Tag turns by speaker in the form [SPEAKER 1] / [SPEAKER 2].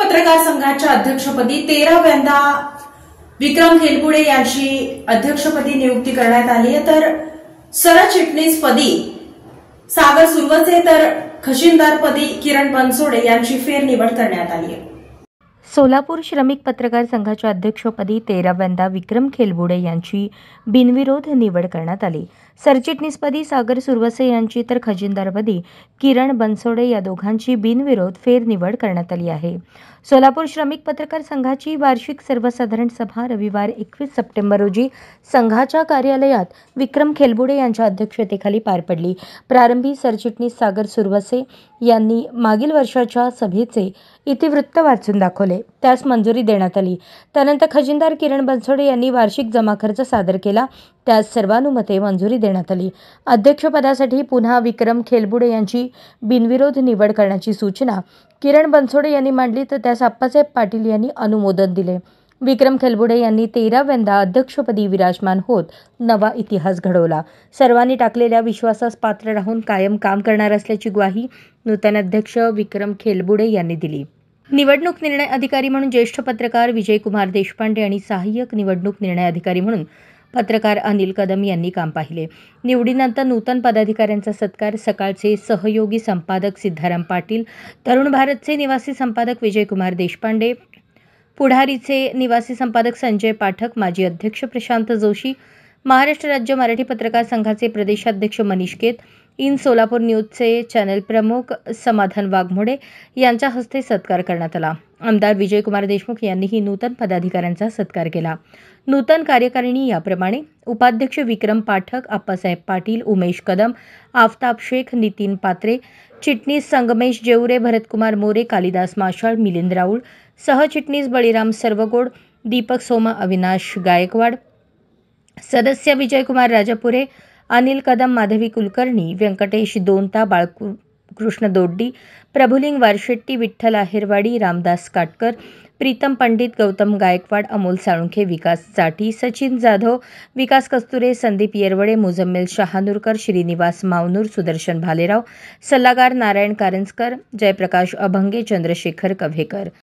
[SPEAKER 1] पत्रकार संघाच्या अध्यक्षपदी 13व्यांदा विक्रम खेलपुडे यांची अध्यक्षपदी नियुक्ती करण्यात आली आहे। तर सरचिटणीसपदी सागर सुरवसे तर खजिनदारपदी किरण बनसोडे यांची फेरनिवड करण्यात आली आहे।
[SPEAKER 2] सोलापूर श्रमिक पत्रकार संघाच्या अध्यक्षपदी 13व्यांदा विक्रम खेलबुडे यांची बिनविरोध निवड करण्यात आली। सरचिटणीसपदी सागर सुरवसे यांची तर खजिनदारपदी किरण बनसोडे या दोघांची बिनविरोध फेरनिवड करण्यात आली आहे। सोलापूर श्रमिक पत्रकार संघाची वार्षिक सर्वसाधारण सभा रविवार 21 सप्टेंबर रोजी संघाच्या कार्यालयात विक्रम खेलबुडे यांच्या अध्यक्षतेखाली पार पडली। प्रारंभी सरचिटणीस सागर सुरवसे यांनी मागील वर्षाच्या सभेचे इतिवृत्त वाचून दाखवले, त्यास मंजुरी देण्यात आली। त्यानंतर खजिनदार किरण बनसोडे यांनी वार्षिक जमा खर्च सादर केला, त्यास सर्वानुमते मंजुरी देण्यात आली। अध्यक्षपदासाठी पुन्हा विक्रम खेलबुडे यांची बिनविरोध निवड करण्याची सूचना किरण बनसोडे यांनी मांडली, तर त्यास आप्पासाहेब पाटील यांनी अनुमोदन दिले। विक्रम खेलबुडे यांनी 13व्यांदा अध्यक्षपदी विराजमान होत नवा इतिहास घडवला। सर्वांनी टाकलेल्या विश्वासास पात्र राहून कायम काम करणार असल्याची ग्वाही नूतन अध्यक्ष विक्रम खेलबुडे यांनी दिली। निवडणूक निर्णय अधिकारी म्हणून ज्येष्ठ पत्रकार विजयकुमार देशपांडे आणि सहाय्यक निवडणूक निर्णय अधिकारी म्हणून पत्रकार अनिल कदम यांनी काम पाहिले। निवडीनंतर नूतन पदाधिकाऱ्यांचा सत्कार सकाळचे सहयोगी संपादक सिद्धाराम पाटील, तरुण भारतचे निवासी संपादक विजयकुमार देशपांडे, पुढारीचे निवासी संपादक संजय पाठक, माजी अध्यक्ष प्रशांत जोशी, महाराष्ट्र राज्य मराठी पत्रकार संघाचे प्रदेशाध्यक्ष मनीष केत, इन सोलापूर न्यूजचे चॅनल प्रमुख समाधान वाघमोडे यांच्या हस्ते सत्कार करण्यात आला। आमदार विजयकुमार देशमुख यांनीही नूतन पदाधिकाऱ्यांचा सत्कार केला। नूतन कार्यकारिणी याप्रमाणे: उपाध्यक्ष विक्रम पाठक, आप्पासाहेब पाटील, उमेश कदम, आफताब शेख, नितीन पात्रे, चिटणीस संगमेश जेवरे, भरतकुमार मोरे, कालिदास माशाळ, मिलिंद राऊळ, सहचिटणीस बळीराम सर्वगोड, दीपक सोमा, अविनाश गायकवाड, सदस्य विजयकुमार राजापुरे, अनिल कदम, माधवी कुलकर्णी, व्यंकटेश दोनता, बाळकृष्ण दोड्डी, प्रभुलिंग वारशेट्टी, विठ्ठल आहेरवाडी, रामदास काटकर, प्रीतम पंडित, गौतम गायकवाड, अमोल साळुंखे, विकास चाटी, सचिन जाधव, विकास कस्तुरे, संदीप येरवडे, मुजम्मेल शहानूरकर, श्रीनिवास मावनूर, सुदर्शन भालेराव, सल्लागार नारायण कारंजकर, जयप्रकाश अभंगे, चंद्रशेखर कव्हेकर।